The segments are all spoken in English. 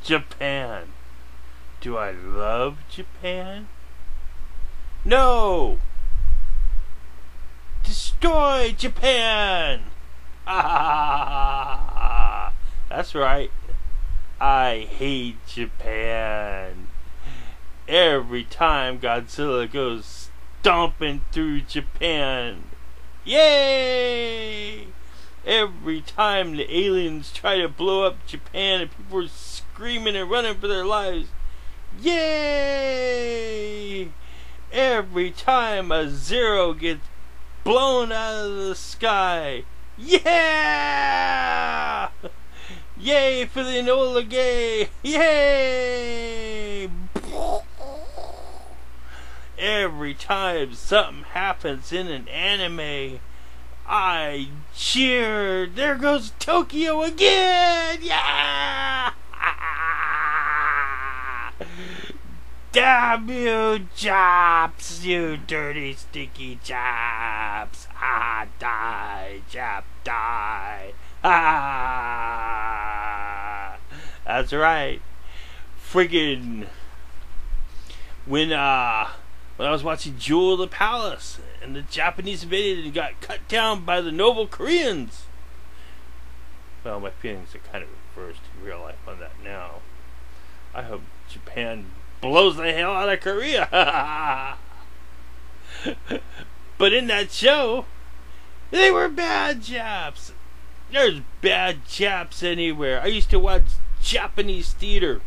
Japan. Do I love Japan? No! Destroy Japan! Ah, that's right. I hate Japan. Every time Godzilla goes stomping through Japan. Yay! Every time the aliens try to blow up Japan and people are screaming and running for their lives. Yay! Every time a zero gets blown out of the sky. Yeah! Yay for the Enola Gay! Yay! Every time something happens in an anime, I cheer. There goes Tokyo again! Yeah! Damn you, Japs! You dirty, stinky Japs! Ah, die, Jap, die! Ah! That's right. Friggin' when I was watching Jewel of the Palace and the Japanese invaded and got cut down by the noble Koreans. Well, my feelings are kind of reversed in real life on that now. I hope Japan blows the hell out of Korea. But in that show, they were bad Japs. There's bad Japs anywhere. I used to watch Japanese theater.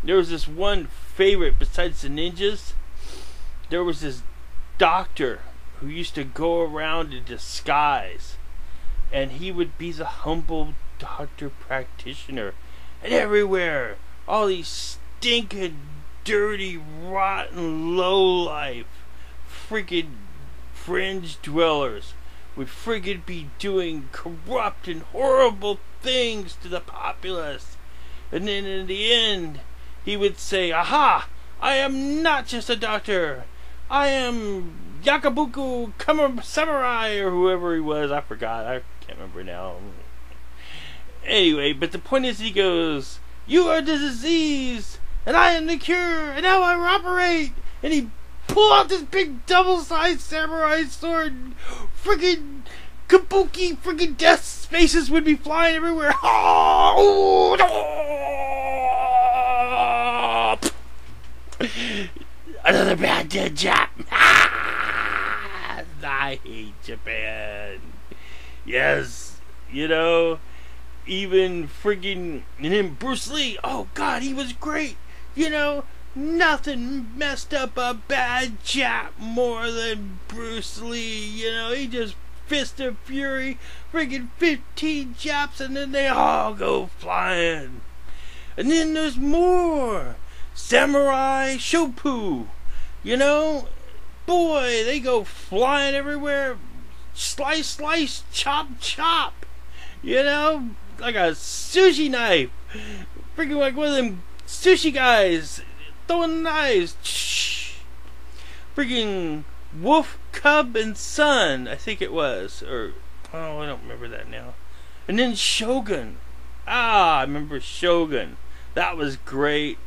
There was this one favorite besides the ninjas. There was this doctor who used to go around in disguise, and he would be the humble doctor practitioner. And everywhere, all these stinking, dirty, rotten, low-life, friggin' fringe dwellers would friggin' be doing corrupt and horrible things to the populace. And then in the end, he would say, "Aha! I am not just a doctor. I am Yakabuku Samurai," or whoever he was. I forgot. I can't remember now. Anyway, but the point is, he goes, "You are the disease, and I am the cure, and now I operate." And he pulled out this big double-sized samurai sword. Friggin' kabuki, friggin' death spaces would be flying everywhere. Another bad dead Jap. I hate Japan. Yes, you know, even friggin' and then Bruce Lee. Oh God, he was great. You know, nothing messed up a bad Jap more than Bruce Lee. You know, he just fist of fury, friggin' 15 Japs, and then they all go flying. And then there's more. Samurai Shopu, you know, boy, they go flying everywhere. Slice, slice, chop, chop, you know, like a sushi knife. Freaking like one of them sushi guys throwing knives. Freaking Wolf, Cub, and Son, I think it was, or oh, I don't remember that now. And then Shogun. I remember Shogun. That was great.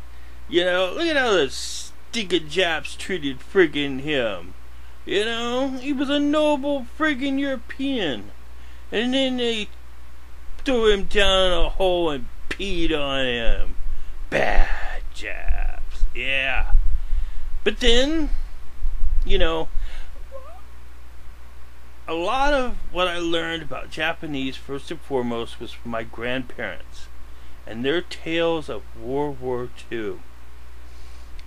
You know, look at how the stinking Japs treated friggin' him. You know, he was a noble friggin' European. And then they threw him down a hole and peed on him. Bad Japs. Yeah. But then, you know, a lot of what I learned about Japanese, first and foremost, was from my grandparents and their tales of World War II.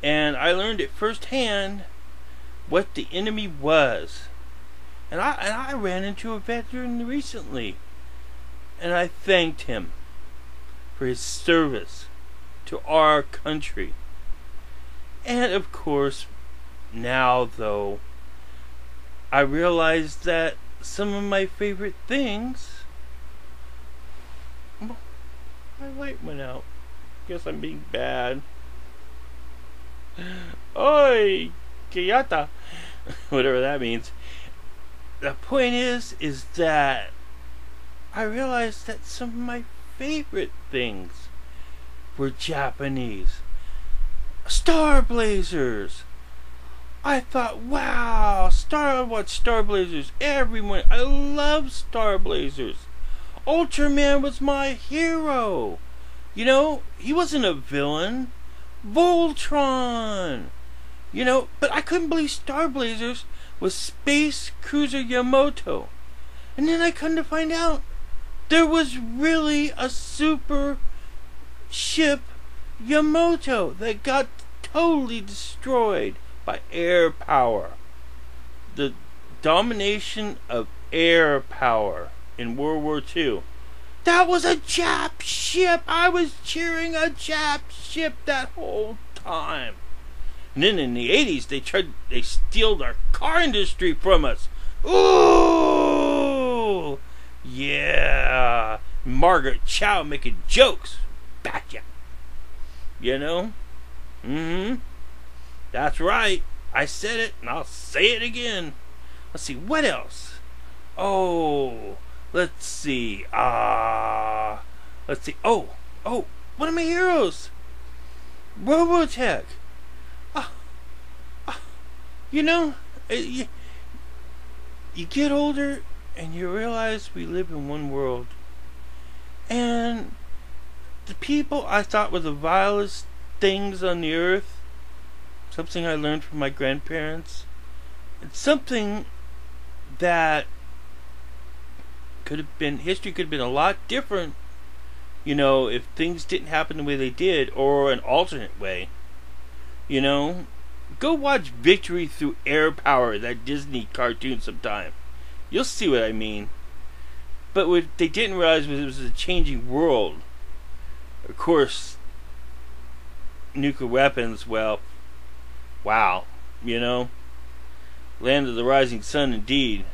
And I learned it firsthand what the enemy was. And I ran into a veteran recently, and I thanked him for his service to our country. And of course, now though, I realized that some of my favorite things... My light went out. Guess I'm being bad. Oi, Kiyata. Whatever that means. The point is that I realized that some of my favorite things were Japanese. Star Blazers. I thought, wow, I watch Star Blazers every morning. I love Star Blazers. Ultraman was my hero. You know, he wasn't a villain. Voltron. You know, but I couldn't believe Star Blazers was Space Cruiser Yamato. And then I come to find out there was really a super ship Yamato that got totally destroyed by air power. The domination of air power in World War II. That was a Jap ship. I was cheering a Jap ship that whole time. And then in the 80s, they stealed our car industry from us. Ooh! Yeah. Margaret Chow making jokes. Gotcha. You know? That's right. I said it, and I'll say it again. Let's see, what else? Oh, let's see. Let's see. Oh, one of my heroes. Robotech. You know, you get older and you realize we live in one world. And the people I thought were the vilest things on the earth, something I learned from my grandparents, it's something that history could have been a lot different, you know, if things didn't happen the way they did, or an alternate way. You know, go watch Victory Through Air Power, that Disney cartoon sometime. You'll see what I mean. But what they didn't realize was it was a changing world. Of course, nuclear weapons, well, wow, you know. Land of the Rising Sun, indeed.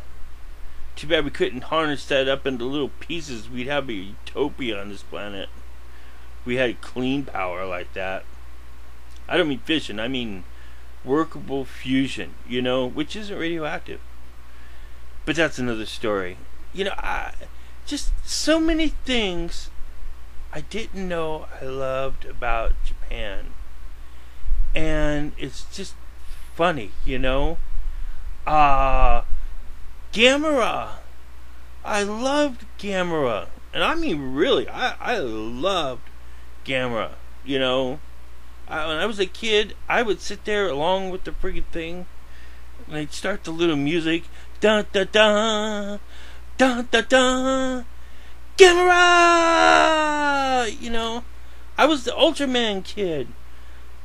Too bad we couldn't harness that up into little pieces. We'd have a utopia on this planet. We had clean power like that. I don't mean fission, I mean workable fusion, you know, which isn't radioactive. But that's another story. You know, just so many things I didn't know I loved about Japan. And it's just funny, you know. Gamera. I loved Gamera. And I mean really, I loved Gamera, you know. When I was a kid, I would sit there along with the friggin' thing, and they'd start the little music, dun dun dun, dun dun dun, Gamera! You know, I was the Ultraman kid.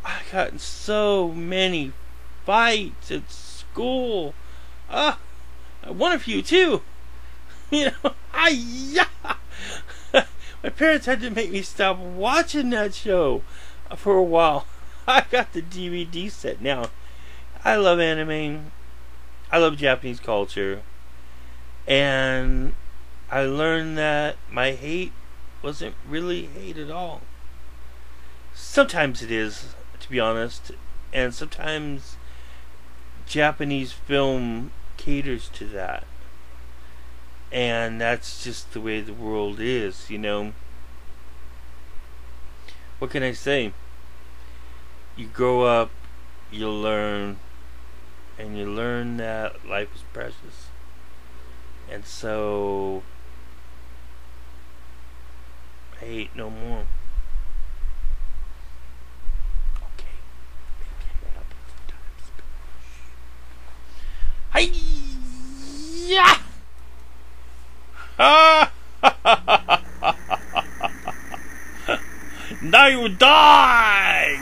I got in so many fights at school. I won a few too. You know, my parents had to make me stop watching that show for a while. I got the DVD set now. I love anime. I love Japanese culture. And I learned that my hate wasn't really hate at all. Sometimes it is, to be honest. And sometimes Japanese film caters to that. And that's just the way the world is, you know. What can I say? You grow up, you learn, and you learn that life is precious. And so, I hate no more. Okay, maybe I gotta put some times. Hi-ya! Now you die!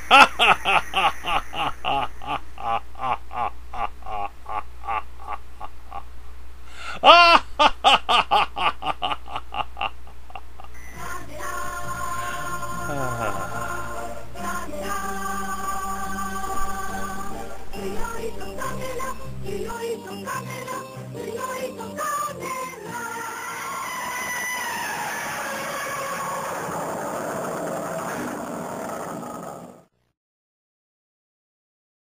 Ha ha!